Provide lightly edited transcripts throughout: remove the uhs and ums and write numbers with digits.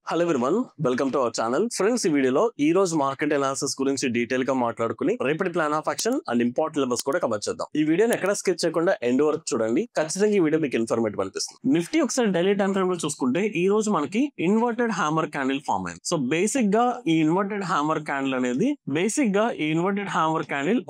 Hello everyone, welcome to our channel. Friends, ఈ వీడియోలో ఈ రోజు మార్కెట్ అనాలిసిస్ గురించి డీటెయిల్ గా మాట్లాడుకుని రేపటి plan of action and important levels కూడా కవర్ చేద్దాం. ఈ వీడియోని ఎక్కడ స్కిప్ చేయకుండా ఎండ్ వరకు చూడండి. ఖచ్చితంగా ఈ వీడియో మీకు ఇన్ఫర్మేటివ్ అనిపిస్తుంది. నిఫ్టీ ఒకసారి డైలీ టైం ఫ్రేమ్ లో చూసుకుంటే ఈ రోజు మనకి ఇన్వర్టెడ్ హ్యామర్ క్యాండిల్ ఫామ్ అయింది. సో బేసిక్ గా ఈ ఇన్వర్టెడ్ హ్యామర్ క్యాండిల్ అనేది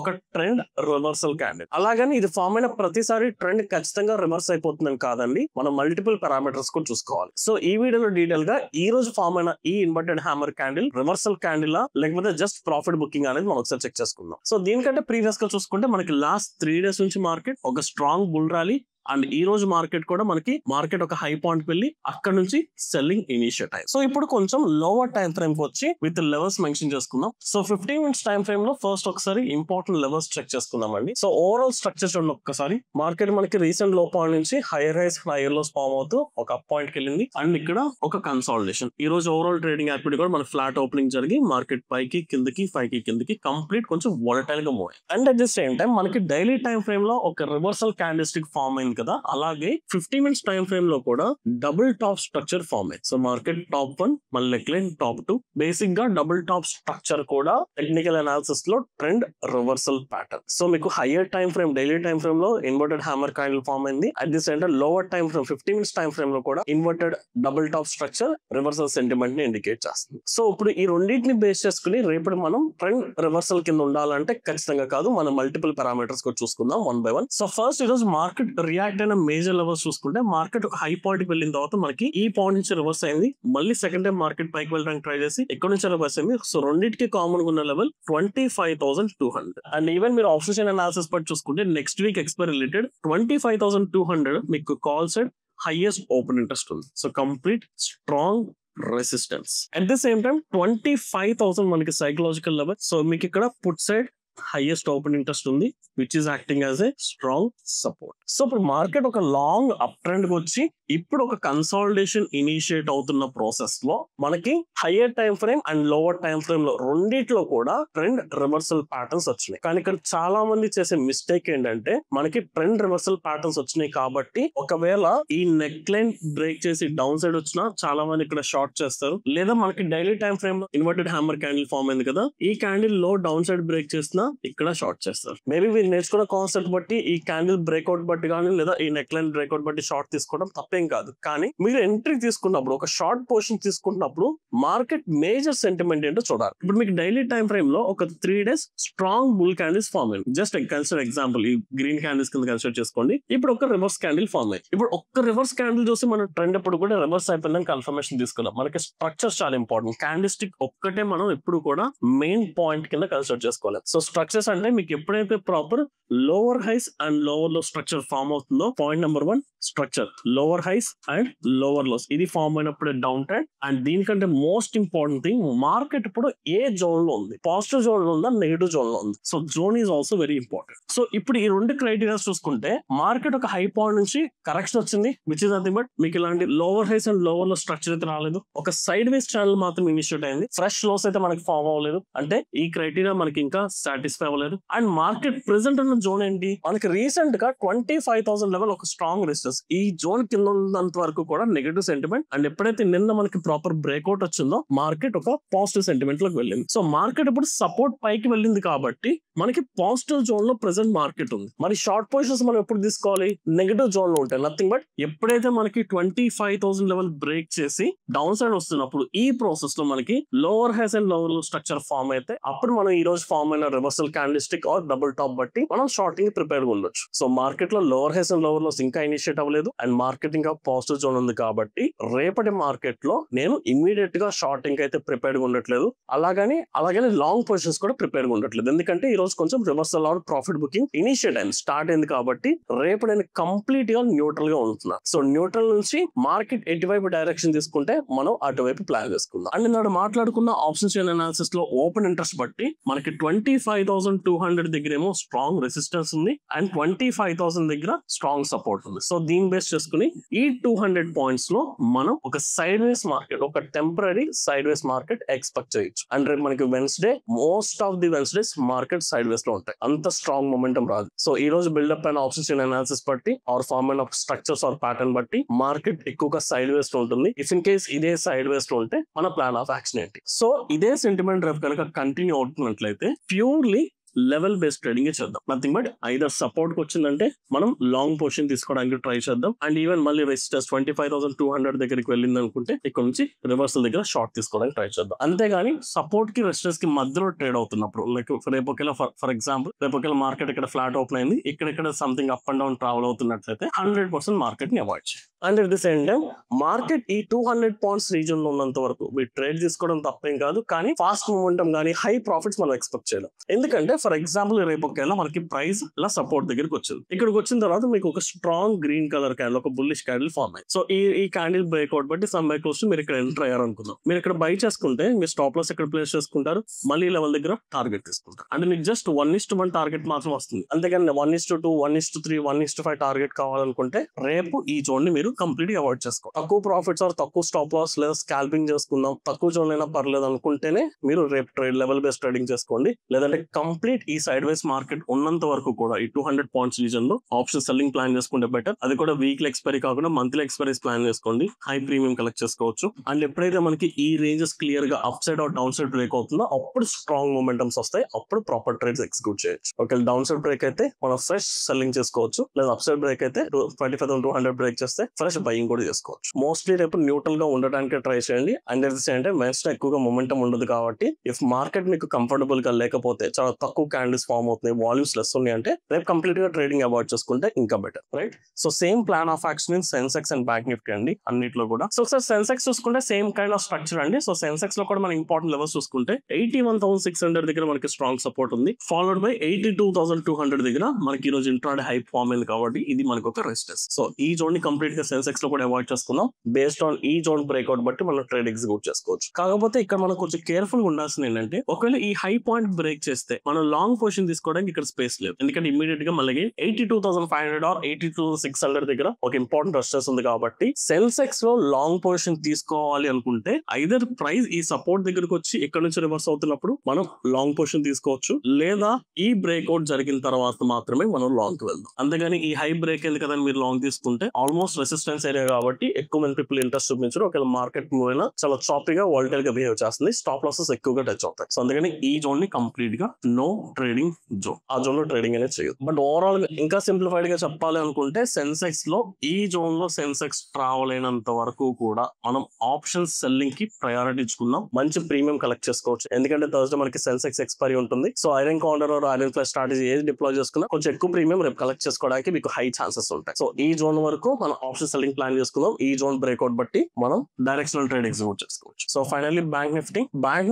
ఒక ట్రెండ్ రివర్సల్ క్యాండిల్. అలాగని ఇది ఫామ్ అయిన ప్రతిసారి ట్రెండ్ ఖచ్చితంగా రివర్స్ అయిపోతుందని కాదండి, మనం మల్టిపుల్ పారామీటర్స్ కూడా చూసుకోవాలి. సో ఈ వీడియోలో డీటెయిల్ గా ఈ రోజు ఫామ్ అయిన ఈ inverted hammer candle reversal candle లేకపోతే జస్ట్ ప్రాఫిట్ బుకింగ్ అనేది మనం ఒకసారి చెక్ చేసుకుందాం. సో దీనికంటే ప్రీవియస్ గా చూసుకుంటే మనకి లాస్ట్ 3 days నుంచి మార్కెట్ ఒక స్ట్రాంగ్ బుల్ ర్యాలీ అండ్ ఈ రోజు మార్కెట్ కూడా మార్కెట్ ఒక హై పాయింట్ వెళ్ళి అక్కడ నుంచి సెల్లింగ్ ఇనిషియేట్ అయ్యి. సో ఇప్పుడు కొంచెం లోవర్ టైం ఫ్రేమ్ వచ్చి విత్ లెవెల్స్ మెన్షన్ చేసుకుందాం. సో 15 minutes టైం ఫ్రేమ్ లో ఫస్ట్ ఒకసారి ఇంపార్టెంట్ లెవెల్స్ చెక్ చేసుకుందాం అండి. సో ఓవరాల్ స్ట్రక్చర్ చూడండి ఒక్కసారి. మార్కెట్ మనకి రీసెంట్ లో పాయింట్ నుంచి higher highs higher lows form అవుతూ ఒక అప్ పాయింట్ కి వెళ్ళింది అండ్ ఇక్కడ ఒక కన్సాలిడేషన్. ఈ రోజు ఓవరాల్ ట్రేడింగ్ యాక్టివిటీ కూడా మన ఫ్లాట్ ఓపెనింగ్ జరిగి మార్కెట్ పైకి కిందకి పైకి కిందకి కంప్లీట్ కొంచెం వోలటైల్ గా move. And at the same time మనకి డైలీ టైం ఫ్రేమ్ లో ఒక రివర్సల్ క్యాండిల్స్టిక్ ఫామ్ అయింది కదా, అలాగే 15 minutes టైం ఫ్రేమ్ లో కూడా డబుల్ టాప్ స్ట్రక్చర్ ఫామ్ అయింది. సో మార్కెట్ టాప్ 1 మళ్ళీ నెక్లైన్ టాప్ 2. బేసిక్ గా డబుల్ టాప్ స్ట్రక్చర్ కూడా టెక్నికల్ అనాలిసిస్ లో ట్రెండ్ రివర్సల్ ప్యాటర్న్. సో మీకు hire time frame daily time frame లో ఇన్వర్టెడ్ హ్యామర్ క్యాండిల్ ఫామ్ అయింది. At the centre lower time frame 15 minutes time frame లో కూడా inverted double tap structure reversal sentiment ని indicate చేస్తుంది. So ఇప్పుడు ఈ రెండింటిని బేస్ చేసుకుని రేపటి మనం ట్రెండ్ రివర్సల్ కింద ఉండాలంటే ఖచ్చితంగా కాదు, మనం మల్టిపుల్ పారామీటర్స్ కూడా చూసుకుందాం one by one. So first ఈ రోజు మార్కెట్ రియాక్ట్ అయిన మేజర్ లెవెల్స్ చూసుకుంటే మార్కెట్ ఒక హై పాయింట్ కి వెళ్ళిన తర్వాత మనకి ఈ పాయింట్ నుంచి రివర్స్ అయింది. మళ్ళీ సెకండ్ టైం మార్కెట్ పైకి వెళ్ళడానికి ట్రై చేసి ఎక్కడ నుంచి రివర్స్ అయింది. సో రెండింటికి కామన్ ఉన్న లెవెల్ 25,200. అండ్ ఈవెన్ మీరు ఆప్షన్ అనాలిసిస్ బట్టి చూసుకుంటే నెక్స్ట్ వీక్ ఎక్స్పైరీ రిలేటెడ్ 25,200 మీకు call side highest open interest ఉంది. So complete strong resistance. At the same time 25,000 మనకి సైకలాజికల్ లెవెల్. సో మీకు ఇక్కడ put side highest open interest ఉంది, which is acting as a strong support. So ఇప్పుడు market ఒక long up trend కి వచ్చి ఇప్పుడు ఒక కన్సాలిడేషన్ ఇనిషియేట్ అవుతున్న ప్రాసెస్ లో మనకి hire time frame and lower time frame లో రెండిట్లో కూడా ట్రెండ్ రివర్సల్ ప్యాటర్న్స్ వచ్చినాయి. కానీ ఇక్కడ చాలా మంది చేసే మిస్టేక్ ఏంటంటే మనకి ట్రెండ్ రివర్సల్ ప్యాటర్న్స్ వచ్చినాయి కాబట్టి ఒకవేళ ఈ నెక్ లైన్ బ్రేక్ చేసి డౌన్ సైడ్ వచ్చినా చాలా మంది ఇక్కడ షార్ట్ చేస్తారు. లేదా మనకి డైలీ టైం ఫ్రేమ్ లో ఇన్వర్టెడ్ హ్యామర్ క్యాండిల్ ఫామ్ అయింది కదా, ఈ క్యాండిల్ లో డౌన్ సైడ్ బ్రేక్ చేసినా ఇక్కడ షార్ట్ చేస్తారు. మేబీ మీరు నేర్చుకున్న కాన్సెప్ట్ బట్టి ఈ క్యాండిల్ బ్రేక్అవుట్ బట్టి కానీ లేదా ఈ నెక్ లైన్ బ్రేక్అవుట్ బట్టి షార్ట్ తీసుకోవడం తప్పేం కాదు. కానీ మీరు ఎంట్రీ తీసుకున్నప్పుడు ఒక షార్ట్ పొజిషన్ తీసుకున్నప్పుడు మార్కెట్ మేజర్ సెంటిమెంట్ ఏంటో చూడాలి. ఇప్పుడు మీకు డైలీ టైం ఫ్రేమ్ లో ఒక 3 days strong bull candles form అయింది. జస్ట్ కన్సిడర్ ఎగ్జాంపుల్ ఈ గ్రీన్ క్యాండిల్స్ కింద కన్సిడర్ చేసుకోండి. ఇప్పుడు ఒక రివర్స్ క్యాండిల్ ఫామ్ అయింది. ఇప్పుడు ఒక్క రివర్స్ క్యాండిల్ చూసి మన ట్రెండ్ ఎప్పుడు కూడా రివర్స్ అయిపోయిందని కన్ఫర్మేషన్ తీసుకున్నాం. మనకి స్ట్రక్చర్స్ చాలా ఇంపార్టెంట్. క్యాండిల్స్టిక్ ఒక్కటే మనం ఎప్పుడు కూడా మెయిన్ పాయింట్ కింద కన్సిడర్ చేసుకోవాలి. సో స్ట్రక్చర్స్ అంటే మీకు ఎప్పుడైతే proper lower highs and lower low structure form అవుతుందో, point number 1 structure lower highs and lower lows ఇది ఫామ్ అయినప్పుడే డౌన్ ట్రెండ్. అండ్ దీనికంటే మోస్ట్ ఇంపార్టెంట్ థింగ్, మార్కెట్ ఇప్పుడు ఏ జోన్ లో ఉంది, పాజిటివ్ జోన్ లో ఉందా నెగిటివ్ జోన్ లో ఉంది. So zone is also very important. So ఇప్పుడు ఈ రెండు క్రైటీరియాస్ చూసుకుంటే మార్కెట్ ఒక హై పాయింట్ నుంచి కరెక్షన్ వచ్చింది, విచ్ ఇస్ నథింగ్ బట్ మీకు ఇలాంటి lower highs and lower low structure అయితే రాలేదు. ఒక సైడ్ వేస్ ఛానల్ మాత్రం ఇనిషియేట్ అయింది. ఫ్రెష్ లోస్ అయితే మనకి ఫామ్ అవ్వలేదు. అంటే ఈ క్రైటీరియా మనకి ఇంకా సాటిస్ఫై అవ్వలేదు. అండ్ మార్కెట్ ప్రెసెంట్ ఉన్న జోన్ ఏంటి, మనకి రీసెంట్ గా 25,000 లెవెల్ ఒక స్ట్రాంగ్ రెసిస్టెన్స్. ఈ జోన్ కింద ఉన్నంత వరకు కూడా నెగటివ్ సెంటిమెంట్. అండ్ ఎప్పుడైతే నిన్న మనకి ప్రాపర్ బ్రేక్అవుట్ వచ్చిందో మార్కెట్ ఒక పాజిటివ్ సెంటిమెంట్ లోకి వెళ్ళింది. సో మార్కెట్ ఇప్పుడు సపోర్ట్ పైకి వెళ్ళింది కాబట్టి మనకి పాజిటివ్ జోన్ లో ప్రెసెంట్ మార్కెట్ ఉంది. మరి షార్ట్ పొజిషన్స్ మనం ఎప్పుడు తీసుకోవాలి, నెగటివ్ జోన్ లో ఉంటాయి. నథింగ్ బట్ ఎప్పుడైతే మనకి 25,000 లెవెల్ బ్రేక్ చేసి డౌన్ సైడ్ వస్తున్నప్పుడు ఈ ప్రాసెస్ లో మనకి lower highs and lower low structure form అయితే అప్పుడు మనం ఈ రోజు ఫామ్ అయిన reversal candlestick or double top బట్టి మనం షార్టింగ్ ప్రిపేర్ గా ఉండొచ్చు. సో మార్కెట్ లో lower highs and lower lows ఇంకా ఇనిషియేట్ అవ్వలేదు అండ్ మార్కెట్ ఇంకా పాజిటివ్ జోన్ ఉంది కాబట్టి రేపటి మార్కెట్ లో నేను ఇమ్మీడియట్ గా షార్టింగ్ అయితే ప్రిపేర్ గా ఉండట్లేదు. అలాగని లాంగ్ పొజిషన్స్ కూడా ప్రిపేర్ గా ఉండట్లేదు. ఎందుకంటే ఈ రోజు కొంచెం reversal or profit booking initiate అయింది, స్టార్ట్ అయింది కాబట్టి రేపు నేను కంప్లీట్ గా న్యూట్రల్ గా ఉంటున్నా. సో న్యూట్రల్ నుంచి మార్కెట్ ఎటువైపు డైరెక్షన్ తీసుకుంటే మనం అటువైపు ప్లాన్ చేసుకుందాం. అండ్ నాడు మాట్లాడుకున్న ఆప్షన్ చైన్ అనాలిసిస్ లో ఓపెన్ ఇంట్రెస్ట్ బట్టి మనకి 25 25,200 దగ్గర ఏమో స్ట్రాంగ్ రెసిస్టెన్స్ ఉంది అండ్ 25,000 దగ్గర స్ట్రాంగ్ సపోర్ట్ ఉంది. సో దీని బేస్ చేసుకుని ఈ 200 పాయింట్స్ లో మనం ఒక సైడ్ వేస్ మార్కెట్, ఒక temporary sideways market expect చేయొచ్చు. అండ్ రేపు మనకి Wednesday, most of the Wednesdays market sideways లో ఉంటాయి, అంత స్ట్రాంగ్ మొమెంటం రాదు. సో ఈ రోజు బిల్డప్ అండ్ ఆప్షన్ అనాలిసిస్ బట్టి or form and structures or pattern బట్టి మార్కెట్ ఎక్కువగా సైడ్ వేస్ లో ఉంటుంది. ఇఫ్ ఇన్ కేస్ ఇదే సైడ్ వేస్ లో ఉంటే మన ప్లాన్ ఆఫ్ యాక్షన్ ఏంటి? సో ఇదే సెంటిమెంట్ రేపు కనుక కంటిన్యూ అవుతున్నట్లయితే ప్యూర్లీ లెవెల్ బేస్డ్ ట్రేడింగ్ చేద్దాం. నథింగ్ బట్ ఐదర్ సపోర్ట్ కి వచ్చిందంటే మనం లాంగ్ పొజిషన్ తీసుకోవడానికి ట్రై చేద్దాం. అండ్ ఈవెన్ మళ్ళీ రెసిస్టెన్స్ 25,200 దగ్గరికి వెళ్ళింది అనుకుంటే ఇక్కడ నుంచి రివర్సల్ దగ్గర షార్ట్ తీసుకోవడానికి ట్రై చేద్దాం. అంతేగాని సపోర్ట్ కి రెసిస్టెన్స్ కి మధ్యలో ట్రేడ్ అవుతున్నప్పుడు, లైక్ రేపు ఒకవేళ ఫర్ ఎగ్జాంపుల్ రేపు ఒకవేళ మార్కెట్ ఇక్కడ ఫ్లాట్ ఓపెన్ అయింది, ఇక్కడ something up and down travel అవుతున్నట్లయితే 100% మార్కెట్ ని అవాయిడ్ చేయాలి. And at the same time market ఈ 200 పాయింట్స్ రీజన్ లో ఉన్నంత వరకు మీరు ట్రేడ్ తీసుకోవడం తప్పేం కాదు, కానీ ఫాస్ట్ మూమెంటం కానీ హై ప్రాఫిట్స్ మనం ఎక్స్పెక్ట్ చేయలేం. ఎందుకంటే ఫర్ ఎగ్జాంపుల్ రేపు ఒకవేళ మనకి ప్రైస్ ఇలా సపోర్ట్ దగ్గరికి వచ్చింది, ఇక్కడికి వచ్చిన తర్వాత మీకు ఒక స్ట్రాంగ్ గ్రీన్ కలర్ క్యాండిల్, ఒక బుల్లిష్ క్యాండిల్ ఫార్మ్ అయింది. సో ఈ క్యాండిల్ బ్రేక్అవుట్ బట్టి సమ్ బై క్లోజ్ మీరు ఇక్కడ ఎంటర్ అయ్యారు అనుకుందాం. మీరు ఇక్కడ బై చేసుకుంటే మీరు స్టాప్ లాస్ ఎక్కడ ప్లేస్ చేసుకుంటారు, మళ్ళీ లెవెల్ దగ్గర టార్గెట్ తీసుకుంటారు. అంటే మీకు జస్ట్ 1:1 టార్గెట్ మాత్రం వస్తుంది, అంతేగాని 1:2, 1:3, 1:5 టార్గెట్ కావాలనుకుంటే రేపు ఈ జోన్ ని మీరు కంప్లీట్ అవాయిడ్ చేసుకోవాలి. తక్కువ ప్రాఫిట్స్ ఆర్ తక్కువ స్టాప్ లాస్ లేదా స్కాల్పింగ్ చేసుకుందాం, తక్కువ జోన్ అయినా పర్లేదు అనుకుంటేనే మీరు రేపు ట్రేడ్ లెవెల్ బేస్డ్ ట్రేడింగ్ చేసుకోండి. లేదంటే కంప్లీట్ ఈ సైడ్ వేస్ మార్కెట్ ఉన్నంత వరకు కూడా ఈ 200 పాయింట్స్ రీజన్ లో ఆప్షన్ సెల్లింగ్ ప్లాన్ చేసుకుంటే బెటర్. అది కూడా వీక్లీ ఎక్స్పైరీ కాకుండా మంత్లీ ఎక్స్పైరీస్ ప్లాన్ చేసుకోండి, హై ప్రీమియం కలెక్ట్ చేసుకోవచ్చు. అండ్ ఎప్పుడైతే మనకి ఈ రేంజెస్ క్లియర్ గా upside or downside break అవుతుందో అప్పుడు స్ట్రాంగ్ మొమెంటమ్స్ వస్తాయి, అప్పుడు ప్రాపర్ ట్రేడ్స్ ఎగ్జిక్యూట్ చేయొచ్చు. ఒకవేళ డౌన్ సైడ్ బ్రేక్ అయితే మనం ఫ్రెష్ సెల్లింగ్ చేసుకోవచ్చు, లేదా అప్ సైడ్ బ్రేక్ అయితే 25,200 బ్రేక్ చేస్తే ఫ్రెష్ బయింగ్ కూడా చేసుకోవచ్చు. మోస్ట్లీ రేపు న్యూట్రల్ గా ఉండడానికి ట్రై చేయండి. And at the same time Wednesday ఎక్కువగా మొమెంటం ఉండదు కాబట్టి ఇఫ్ మార్కెట్ మీకు కంఫర్టబుల్ గా లేకపోతే, చాలా తక్కువ క్యాండిల్స్ ఫార్మ్ అవుతున్నాయి, వాల్యూమ్స్ లెస్ ఉన్నాయి అంటే రేపు కంప్లీట్ గా ట్రేడింగ్ అవాయిడ్ చేసుకుంటే ఇంకా better, right? So same plan of action in Sensex and bank Nifty అండి, అన్నిట్లో కూడా. సో ఒకసారి సెన్సెక్స్ చూసుకుంటే సేమ్ కైండ్ ఆఫ్ స్ట్రక్చర్ అండి. సో సెన్సెక్స్ లో కూడా మన ఇంపార్టెంట్ లెవెల్స్ చూసుకుంటే 81,600 దగ్గర మనకి స్ట్రాంగ్ సపోర్ట్ ఉంది, ఫాలోడ్ బై 82,200 దగ్గర మనకి ఈ రోజు ఇంట్రాడే హైప్ ఫార్మ్ అయింది కాబట్టి ఇది మనకు ఒక రెసిస్టెన్స్. సో ఈ జోన్ ని కంప్లీట్ గా సెన్సెక్స్ లో కూడా అవాయిడ్ చేసుకుందాం. బేస్డ్ ఆన్ ఈ జోన్ బ్రేక్అవుట్ బట్టి మనం ట్రేడ్ ఎగ్జిక్యూట్ చేసుకోవచ్చు. కాకపోతే ఇక్కడ మనం కొంచెం కేర్ఫుల్ గా ఉండాల్సింది ఏంటంటే ఒకవేళ ఈ హై పాయింట్ బ్రేక్ చేస్తే మనం లాంగ్ పొజిషన్ తీసుకోవడానికి ఇక్కడ స్పేస్ లేదు. ఎందుకంటే ఇమీడియట్ గా మళ్ళీ 82,500 ఆర్ 82,600 దగ్గర ఒక ఇంపార్టెంట్ రెసిస్టెన్స్ ఉంది కాబట్టి సెన్సెక్స్ లో లాంగ్ పొజిషన్ తీసుకోవాలి అనుకుంటే ఐదర్ ప్రైస్ ఈ సపోర్ట్ దగ్గరకు వచ్చి ఇక్కడ నుంచి రివర్స్ అవుతున్నప్పుడు మనం లాంగ్ పొజిషన్ తీసుకోవచ్చు, లేదా ఈ బ్రేక్అవుట్ జరిగిన తర్వాత మాత్రమే మనం లాంగ్ కి వెళ్దాం. అంతేగాని ఈ హై బ్రేక్ అయింది కదా మీరు లాంగ్ తీసుకుంటే ఆల్మోస్ట్ రెసిస్టెన్స్ ఏరియా కాబట్టి ఎక్కువ మంది పీపుల్ ఇంట్రెస్ట్ చూపించారు. ఒకవేళ మార్కెట్ మూవ్ అయినా చాలా చాపీగా వాలటైల్ గా బిహేవ్ చేస్తుంది, స్టాప్ లాసెస్ ఎక్కువగా టచ్ అవుతాయి. సో అందుకని ఈ జోన్ ని కంప్లీట్ గా నో ట్రేడింగ్ జోన్, ఆ జోన్ లో ట్రేడింగ్ అనేది చేయదు. బట్ ఓవరాల్ గా ఇంకా సింప్లిఫైడ్ గా చెప్పాలి అనుకుంటే సెన్సెక్స్ లో ఈ జోన్ లో సెన్సెక్స్ ట్రావెల్ అయినంత వరకు కూడా మనం ఆప్షన్ సెల్లింగ్ కి ప్రయారిటీ ఇచ్చుకుందాం, మంచి ప్రీమియం కలెక్ట్ చేసుకోవచ్చు. ఎందుకంటే థర్స్డే మనకి సెన్సెక్స్ ఎక్స్పైరీ ఉంటుంది. So iron condor or iron fly strategy ఏది డిప్లాయ్ చేసుకున్నా కొంచెం ఎక్కువ ప్రీమియం రేపు కలెక్ట్ చేసుకోవడానికి మీకు హై ఛాన్సెస్ ఉంటాయి. సో ఈ జోన్ వరకు మనం ఆప్షన్ సెల్లింగ్ ప్లాన్ చేసుకుందాం, ఈ జోన్ బ్రేక్అవుట్ బట్టి మనం డైరెక్షనల్ ట్రేడ్ ఎగ్జిక్యూట్ చేసుకోవచ్చు. సో ఫైనల్లీ బ్యాంక్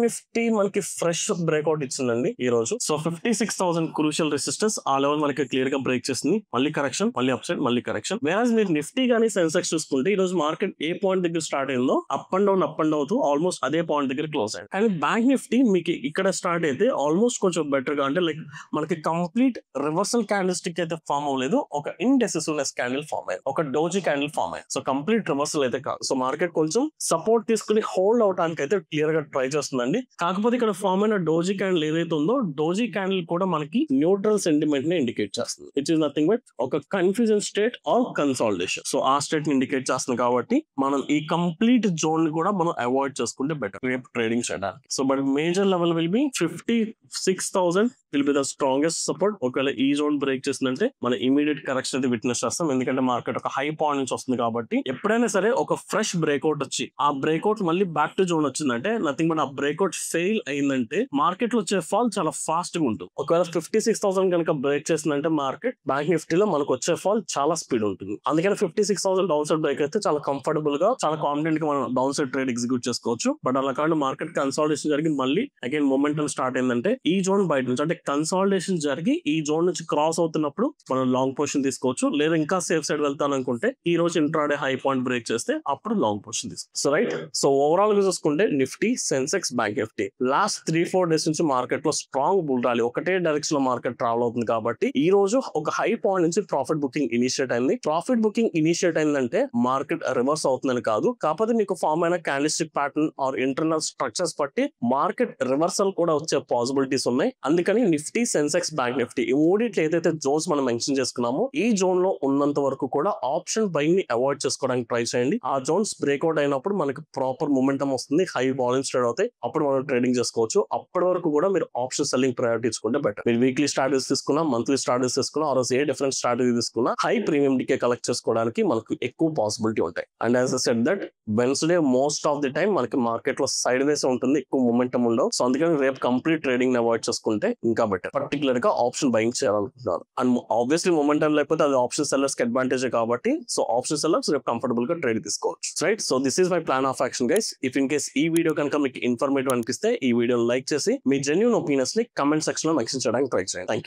నిఫ్టీ మనకి ఫ్రెష్ బ్రేక్అవుట్ ఇచ్చిందండి ఈ రోజు. సో 56,000 క్రూషియల్ రెసిస్టెన్స్ ఆ లెవెల్ మనకి క్లియర్ గా బ్రేక్ చేసింది, మళ్ళీ కరెక్షన్, మళ్ళీ అప్సైడ్, మళ్ళీ కరెక్షన్. వేరాజ్ మీరు నిఫ్టీ కానీ సెన్సెక్స్ చూసుకుంటే ఈ రోజు మార్కెట్ ఏ పాయింట్ దగ్గర స్టార్ట్ అయిందో అప్ అండ్ డౌన్ అవుతూ ఆల్మోస్ట్ అదే పాయింట్ దగ్గర క్లోజ్ అయింది. కానీ బ్యాంక్ నిఫ్టీ మీకు ఇక్కడ స్టార్ట్ అయితే ఆల్మోస్ట్ కొంచెం బెటర్ గా, అంటే లైక్ మనకి కంప్లీట్ రివర్సల్ క్యాండిల్ స్టిక్ అయితే ఫామ్ అవ్వలేదు, ఒక ఇండెసిసివ్నెస్ క్యాండిల్ ఫామ్ అయ్యింది, ఒక డోజీ క్యాండిల్ ఫామ్ అయ్యింది. సో కంప్లీట్ రివర్సల్ అయితే కాదు. సో మార్కెట్ కొంచెం సపోర్ట్ తీసుకుని హోల్డ్ అవడానికి అయితే క్లియర్ గా ట్రై చేస్తుందండి. కాకపోతే ఇక్కడ ఫామ్ అయిన డోజీ క్యాండిల్ ఏదైతే ఉందో డోజీ క్యాండిల్ కూడా మనకి న్యూట్రల్ సెంటిమెంట్ ని ఇండికేట్ చేస్తుంది, ఇట్ ఈస్ నథింగ్ బట్ ఒక confusion state or consolidation. So ఆ స్టేట్ ని ఇండికేట్ చేస్తుంది కాబట్టి మనం ఈ కంప్లీట్ జోన్ ని కూడా మనం అవాయిడ్ చేసుకుంటే బెటర్ రేపు ట్రేడింగ్ చేయడానికి. So but major level will be 56,000 will be the strongest support. ఒకవేళ ఈ జోన్ బ్రేక్ చేసిందంటే మన ఇమీడియట్ కరెక్షన్ అయితే విట్నెస్ చేస్తాం, ఎందుకంటే మార్కెట్ ఒక హై పాయింట్ నుంచి వస్తుంది కాబట్టి. ఎప్పుడైనా సరే ఒక ఫ్రెష్ బ్రేక్అవుట్ వచ్చి ఆ బ్రేక్అవుట్ మళ్ళీ బ్యాక్ టు జోన్ వచ్చిందంటే నథింగ్ బట్ ఆ బ్రేక్అవుట్ ఫెయిల్ అయిందంటే మార్కెట్ లో వచ్చే ఫాల్ చాలా ఫాస్ట్ గా ఉంటుంది. ఒకవేళ 56,000 కనుక బ్రేక్ చేసిందంటే మార్కెట్ బ్యాంక్ నిఫ్టీలో మనకు వచ్చే ఫాల్ చాలా స్పీడ్ ఉంటుంది. అందుకని 56,000 డౌన్ సైడ్ బ్రేక్ అయితే చాలా కంఫర్టబుల్ గా, చాలా కాన్ఫిడెంట్ గా మనం డౌన్ సైడ్ ట్రేడ్ ఎగ్జిక్యూట్ చేసుకోవచ్చు. బట్ అలా కాదు మార్కెట్ కన్సాలిడేషన్ జరిగి మళ్ళీ అగైన్ మొమెంటం స్టార్ట్ అయిందంటే ఈ జోన్ బయట నుంచి, అంటే కన్సాలిడేషన్ జరిగి ఈ జోన్ నుంచి క్రాస్ అవుతున్నప్పుడు మనం లాంగ్ పొజిషన్ తీసుకోవచ్చు, లేదా ఇంకా సేఫ్ సైడ్ వెళ్తాను అనుకుంటే ఈ రోజు ఇంట్రాడే హై పాయింట్ బ్రేక్ చేస్తే అప్పుడు లాంగ్ పొజిషన్ తీసుకోవచ్చు. సో రైట్, సో ఓవరాల్ గా చూసుకుంటే Nifty, Sensex, bank Nifty last 3-4 days నుంచి మార్కెట్ లో స్ట్రాంగ్ బుల్ ర్యాలీ, ఒకటే డైరెక్షన్ లో మార్కెట్ ట్రావెల్ అవుతుంది కాబట్టి ఈ రోజు ఒక హై పాయింట్ నుంచి ప్రాఫిట్ బుకింగ్ ఇనిషియేట్ అయింది. ప్రాఫిట్ బుకింగ్ ఇనిషియేట్ అయిందంటే మార్కెట్ రివర్స్ అవుతుందని కాదు, కాకపోతే మీకు ఫామ్ అయిన candlestick pattern or internal structures బట్టి మార్కెట్ రివర్సల్ కూడా వచ్చే పాసిబిలిటీస్ ఉన్నాయి. అందుకని నిఫ్టీ, సెన్సెక్స్, బ్యాంక్ నిఫ్టీ ఈ మూడిట్లో ఏదైతే జోన్స్ మనం మెన్షన్ చేసుకున్నామో ఈ జోన్ లో ఉన్నంత వరకు కూడా ఆప్షన్ బయింగ్ ని అవాయిడ్ చేసుకోవడానికి ట్రై చేయండి. ఆ జోన్స్ బ్రేక్అవుట్ అయినప్పుడు మనకి ప్రాపర్ మొమెంటం వస్తుంది, హై వాల్యూమ్స్ ట్రేడ్ అవుతాయి, అప్పుడు మనం ట్రేడింగ్ చేసుకోవచ్చు. అప్పటి వరకు కూడా మీరు ఆప్షన్ సెల్లింగ్ ప్రయారిటీ ఇచ్చుకుంటే బెటర్. మీరు వీక్లీ స్ట్రాటజీస్ తీసుకున్నా, మంత్లీ స్ట్రాటజీస్ తీసుకున్నా, ఆ రోజు ఏ డిఫరెంట్ స్ట్రాటజీ తీసుకున్నా హై ప్రీమియం డికే కలెక్ట్ చేసుకోవడానికి మనకు ఎక్కువ పాసిబిలిటీ ఉంటాయి. And as I said that Wednesday most of the time మనకి మార్కెట్ లో సైడ్ వేస్ ఉంటుంది, ఎక్కువ మొమెంటం ఉండవు. సో అందుకని రేపు కంప్లీట్ ట్రేడింగ్ ని అవాయిడ్ చేసుకుంటే ఇంకా బెటర్. పర్టికులర్ గా ఆప్షన్ బయింగ్ చేయాలనుకుంటున్నారు అండ్ ఆబ్వియస్లీ మొమెంటం లేకపోతే అది ఆప్షన్ సెల్లర్స్ కి అడ్వాంటేజ్ కాబట్టి సో ఆప్షన్ సెల్లర్స్ రేపు కంఫర్టబుల్ గా ట్రేడ్ తీసుకోవచ్చు. Right, so this is my plan of action guys. If in case ఈ వీడియో కనుక మీకు ఇన్ఫర్మేటివ్ అనిపిస్తే ఈ వీడియో లైక్ చేసి మీ జెన్యూన్ ఒపీనియన్స్ ని కమెంట్ సెక్షన్ లో మెన్షన్ చేయడానికి ట్రై చేయండి. Thank you.